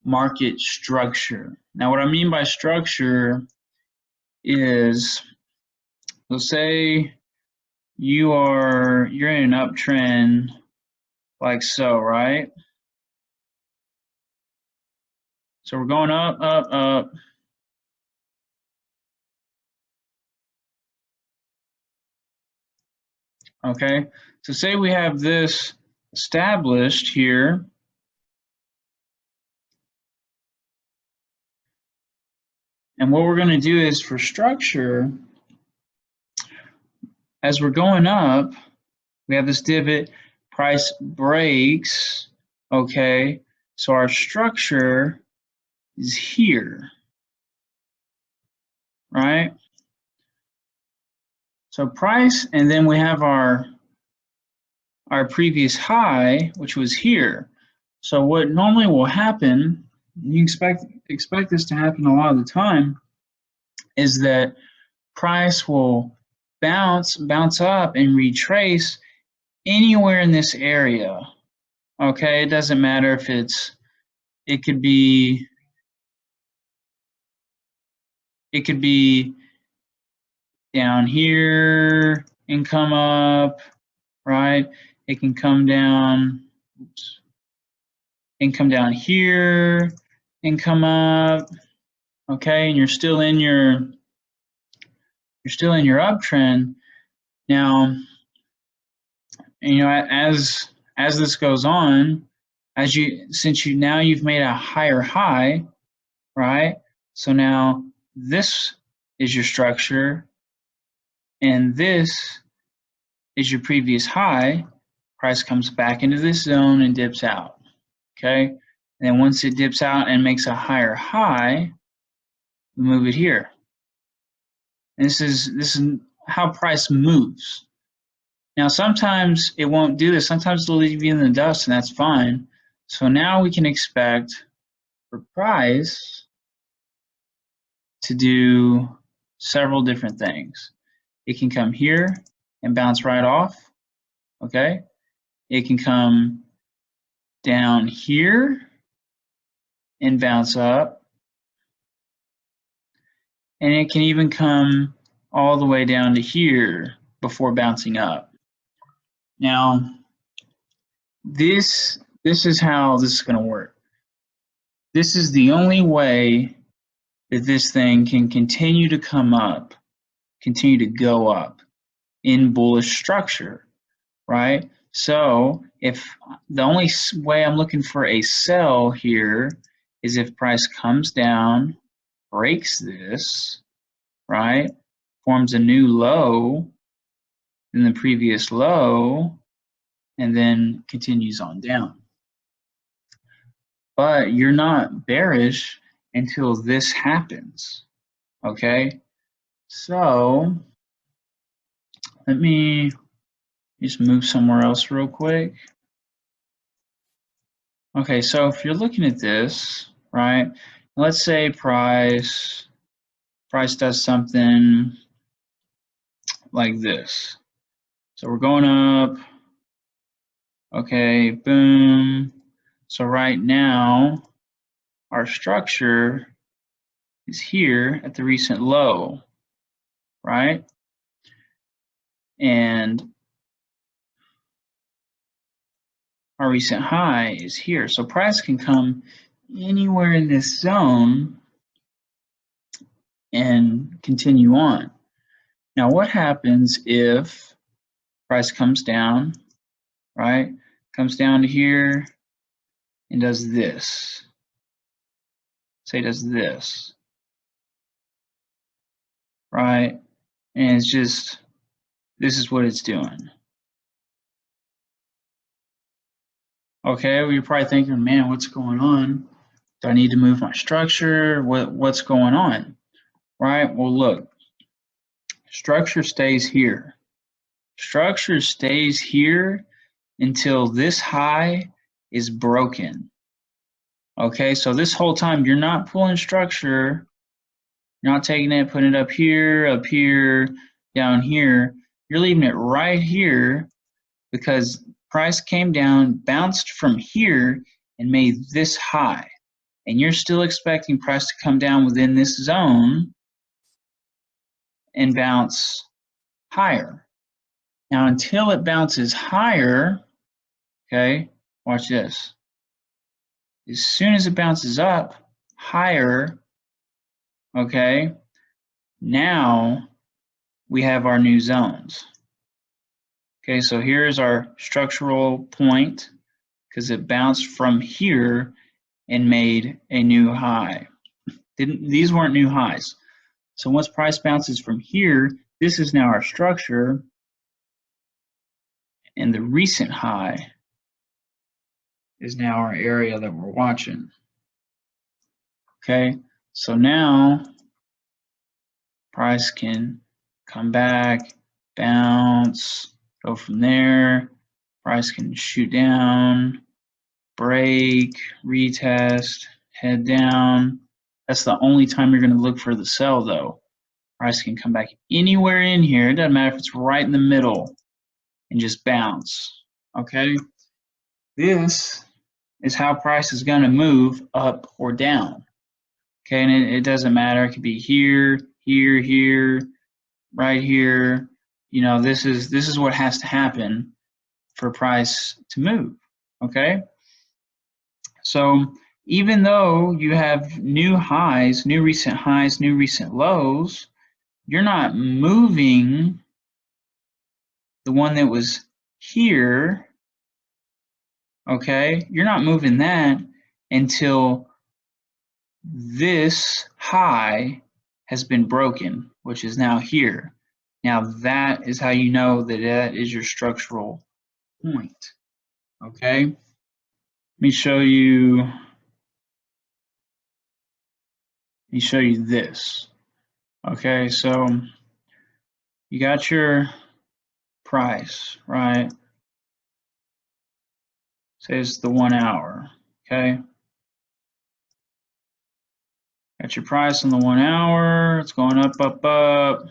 market structure. Now, what I mean by structure is, let's say you're in an uptrend like so, right? So we're going up, up, up. Okay, so say we have this established here. And what we're going to do is for structure, as we're going up, we have this divot, price breaks, okay? So our structure is here, right? So price, and then we have our previous high, which was here. So what normally will happen, you expect this to happen a lot of the time, is that price will bounce up and retrace anywhere in this area. Okay, it doesn't matter if it could be down here and come up, right? It can come down, oops, and come down here and come up, okay? And you're still in your uptrend. Now, you know, as this goes on, since you've made a higher high, right? So now this is your structure, and this is your previous high. Price comes back into this zone and dips out, okay? And then once it dips out and makes a higher high, we move it here. And this is how price moves. Now, sometimes it won't do this. Sometimes it'll leave you in the dust, and that's fine. So now we can expect for price to do several different things. It can come here and bounce right off, okay? It can come down here and bounce up. And it can even come all the way down to here before bouncing up. Now, this is how this is going to work. This is the only way that this thing can continue to come up, continue to go up in bullish structure, right? So if the only way I'm looking for a sell here is if price comes down, breaks this, right? Forms a new low than the previous low, and then continues on down. But you're not bearish until this happens, okay? So let me just move somewhere else real quick. Okay, so if you're looking at this, right, let's say price does something like this. So we're going up, okay, boom. So right now, our structure is here at the recent low, right? And our recent high is here. So price can come anywhere in this zone and continue on. Now, what happens if price comes down, right? Comes down to here and does this. Say does this, right? And it's just, this is what it's doing. Okay, well, you're probably thinking, man, what's going on? Do I need to move my structure? What's going on? Right? Well, look, structure stays here. Structure stays here until this high is broken. Okay, so this whole time you're not pulling structure, you're not taking it, putting it up here, down here. You're leaving it right here because price came down, bounced from here, and made this high. and you're still expecting price to come down within this zone and bounce higher. Now, until it bounces higher, okay, watch this. As soon as it bounces up higher, okay, now we have our new zones. Okay, so here's our structural point because it bounced from here and made a new high. These weren't new highs. So once price bounces from here, this is now our structure, and the recent high is now our area that we're watching. Okay, so now price can come back, bounce, go from there. Price can shoot down, break, retest, head down. That's the only time you're going to look for the sell, though. Price can come back anywhere in here. It doesn't matter if it's right in the middle and just bounce. Okay? This is how price is going to move up or down. Okay, and it doesn't matter. It could be here, here, here, right here. You know, this is what has to happen for price to move. Okay? So even though you have new highs, new recent highs, new recent lows, you're not moving the one that was here, okay? You're not moving that until this high has been broken, which is now here. Now that is how you know that that is your structural point, okay? Let me show you this. Okay, so you got your price, right? Say it's the 1 hour, okay? Got your price on the 1 hour, it's going up, up, up.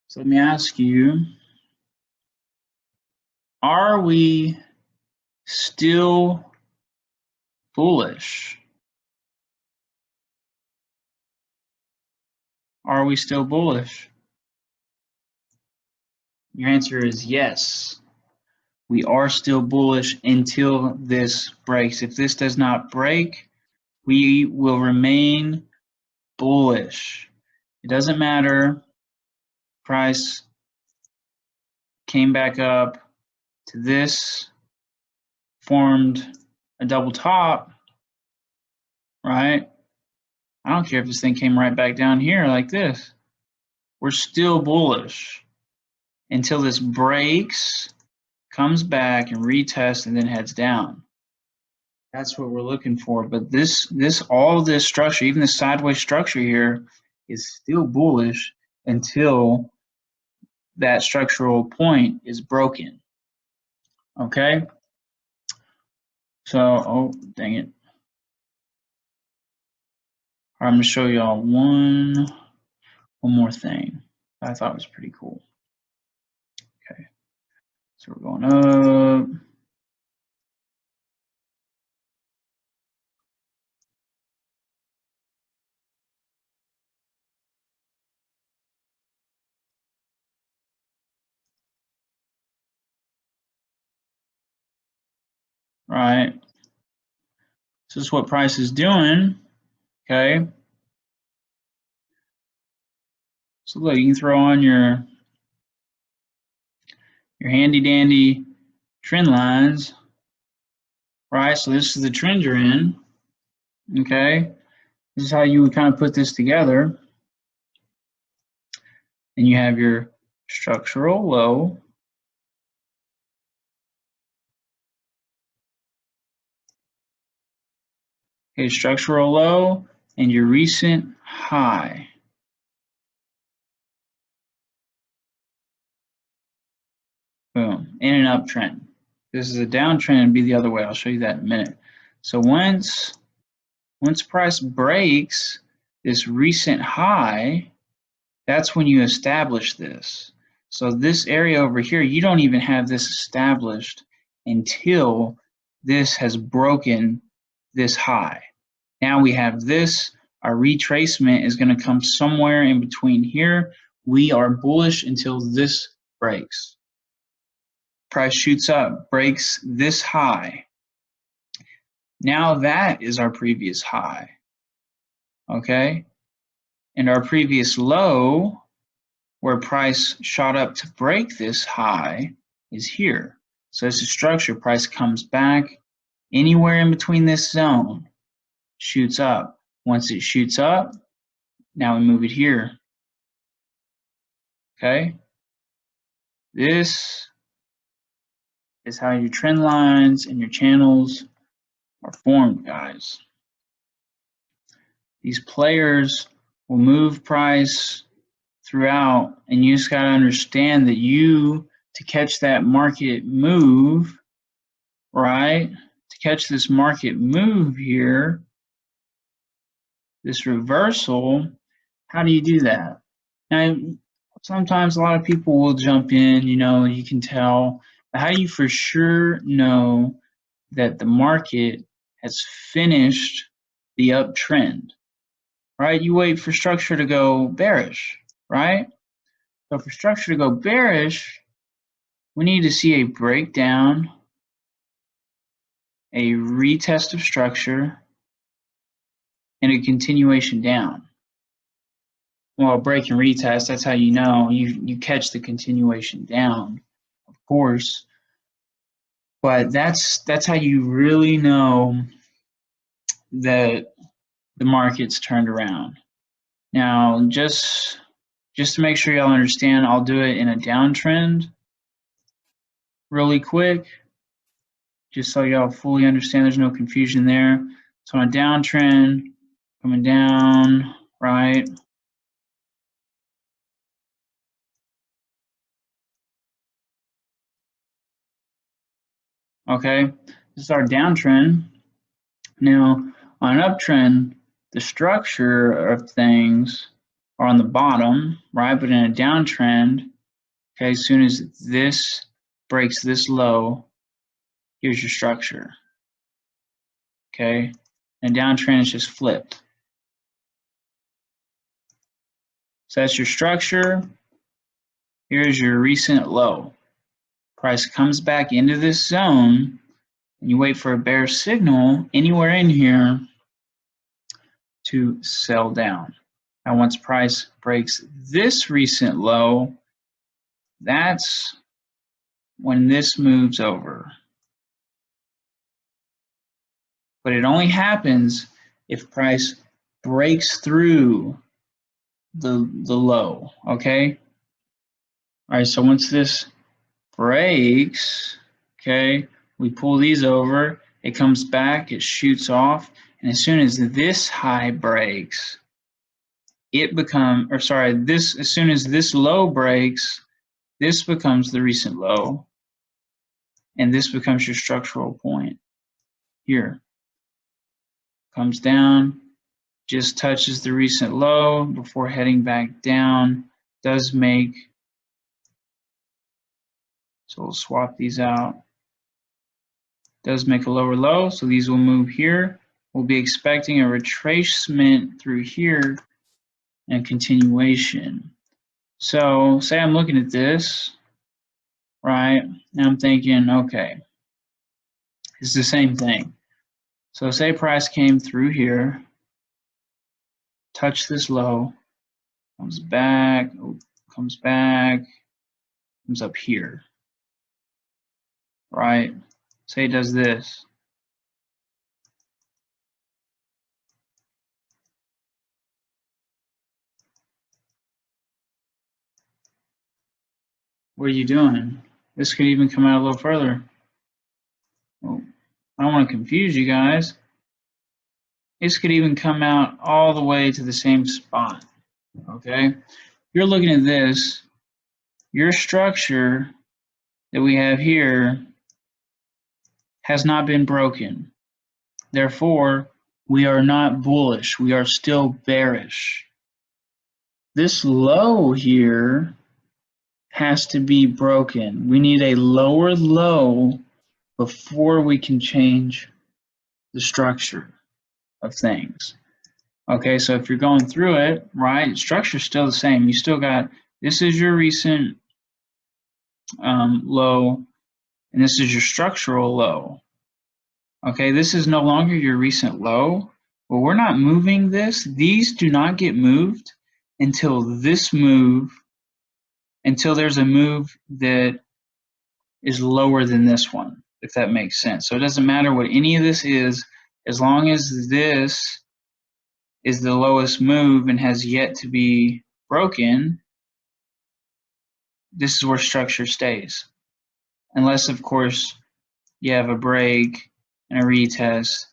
So let me ask you, are we still bullish? Are we still bullish? Your answer is yes. We are still bullish until this breaks. If this does not break, we will remain bullish. It doesn't matter. Price came back up to this, formed a double top, right? I don't care if this thing came right back down here like this. We're still bullish until this breaks, comes back and retests and then heads down. That's what we're looking for. But all this structure, even the sideways structure here, is still bullish until that structural point is broken. Okay? So, oh, dang it. I'm going to show y'all one more thing I thought was pretty cool. Okay, so we're going up. Right. This is what price is doing. Okay. So look, you can throw on your handy dandy trend lines. Right. So this is the trend you're in. Okay. This is how you would kind of put this together. And you have your structural low. Okay, structural low and your recent high. Boom, in an uptrend. This is a downtrend, it'd be the other way. I'll show you that in a minute. So once Once price breaks this recent high, that's when you establish this. So this area over here, you don't even have this established until this has broken this high. Now we have this. Our retracement is going to come somewhere in between here. We are bullish until this breaks. Price shoots up, breaks this high. Now that is our previous high. Okay? And our previous low, where price shot up to break this high, is here. So it's a structure. Price comes back anywhere in between this zone, shoots up. Once it shoots up, now we move it here. Okay? This is how your trend lines and your channels are formed, guys. These players will move price throughout, and you just got to understand that to catch that market move, right? To catch this market move here, this reversal, how do you do that? Now, sometimes a lot of people will jump in, you can tell. But how do you for sure know that the market has finished the uptrend, right? You wait for structure to go bearish, right? So for structure to go bearish, we need to see a breakdown, a retest of structure, and a continuation down. Well, break and retest, that's how you know. You catch the continuation down, of course. But that's how you really know that the market's turned around. Now, just to make sure y'all understand, I'll do it in a downtrend really quick, just so y'all fully understand there's no confusion there. So on a downtrend, coming down, right? Okay, this is our downtrend. Now, on an uptrend, the structure of things are on the bottom, right? But in a downtrend, okay, as soon as this breaks this low, here's your structure. Okay, and downtrend is just flipped. So that's your structure. Here's your recent low. Price comes back into this zone, and you wait for a bear signal anywhere in here to sell down. Now, once price breaks this recent low, that's when this moves over. But it only happens if price breaks through the low, okay? All right, so once this breaks, okay, we pull these over, it comes back, it shoots off, and as soon as this high breaks, as soon as this low breaks, this becomes the recent low, and this becomes your structural point here. Comes down, just touches the recent low before heading back down, does make, so we'll swap these out, does make a lower low, so these will move here. We'll be expecting a retracement through here and continuation. So say I'm looking at this, right, and I'm thinking, okay, it's the same thing. So say price came through here, touched this low, comes back, comes up here, right? Say it does this. What are you doing? This could even come out a little further. Oh, I don't want to confuse you guys. This could even come out all the way to the same spot, okay? You're looking at this, your structure that we have here has not been broken. Therefore, we are not bullish. We are still bearish. This low here has to be broken. We need a lower low before we can change the structure of things. Okay, so if you're going through it, right, structure's still the same. You still got, this is your recent low, and this is your structural low. Okay, this is no longer your recent low. Well, we're not moving this. These do not get moved until this move, until there's a move that is lower than this one, if that makes sense. So it doesn't matter what any of this is, as long as this is the lowest move and has yet to be broken, this is where structure stays. Unless, of course, you have a break and a retest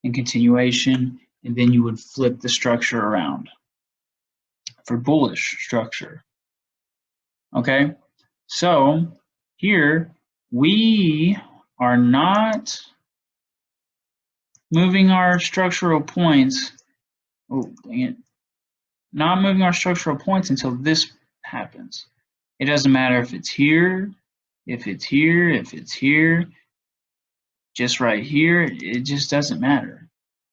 and continuation, and then you would flip the structure around for bullish structure. Okay, so here we are not moving our structural points. Oh, dang it. Not moving our structural points until this happens. It doesn't matter if it's here, if it's here, if it's here, just right here, it just doesn't matter.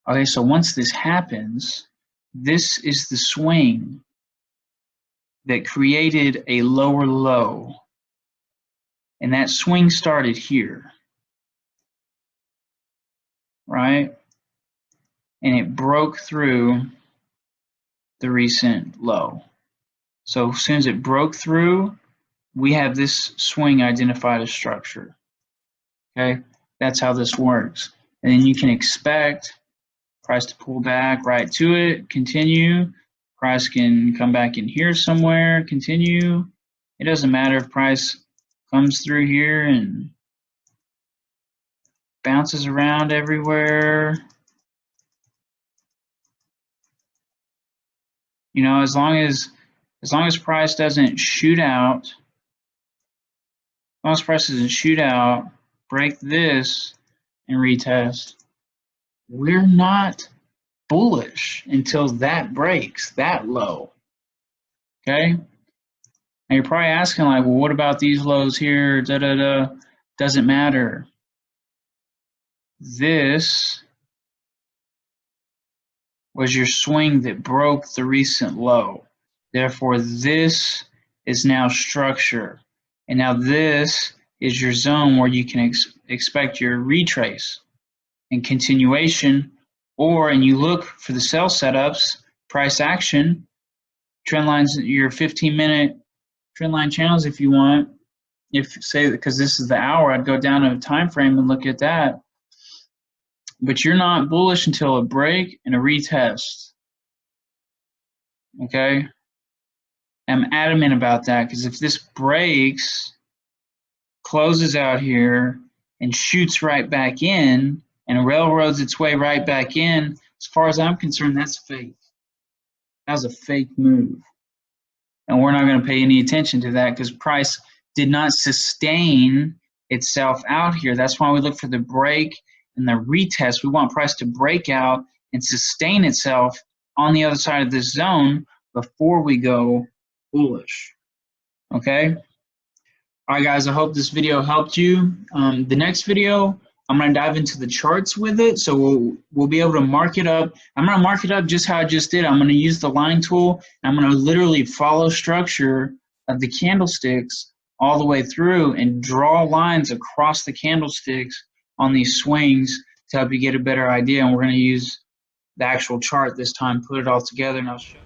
Okay, so once this happens, this is the swing that created a lower low. And that swing started here, right? And it broke through the recent low. So as soon as it broke through, we have this swing identified as structure. Okay, that's how this works. And then you can expect price to pull back right to it, continue. Price can come back in here somewhere, continue. It doesn't matter if price comes through here and bounces around everywhere. You know, as long as price doesn't shoot out, break this and retest, we're not bullish until that breaks, that low. Okay? Now you're probably asking, like, well, what about these lows here? Doesn't matter. This was your swing that broke the recent low. Therefore, this is now structure. And now this is your zone where you can expect your retrace and continuation, and you look for the sell setups, price action, trend lines, your 15-minute trend line channels if you want. If, say, because this is the hour, I'd go down to a time frame and look at that. But you're not bullish until a break and a retest. Okay? I'm adamant about that, because if this breaks, closes out here, and shoots right back in, and railroads its way right back in, as far as I'm concerned, that's fake. That was a fake move. And we're not going to pay any attention to that because price did not sustain itself out here. That's why we look for the break and the retest. We want price to break out and sustain itself on the other side of this zone before we go bullish. Okay? All right, guys, I hope this video helped you. The next video, I'm going to dive into the charts with it, so we'll be able to mark it up. I'm going to mark it up just how I just did. I'm going to use the line tool. I'm going to literally follow structure of the candlesticks all the way through and draw lines across the candlesticks on these swings to help you get a better idea. And we're going to use the actual chart this time, put it all together, and I'll show you.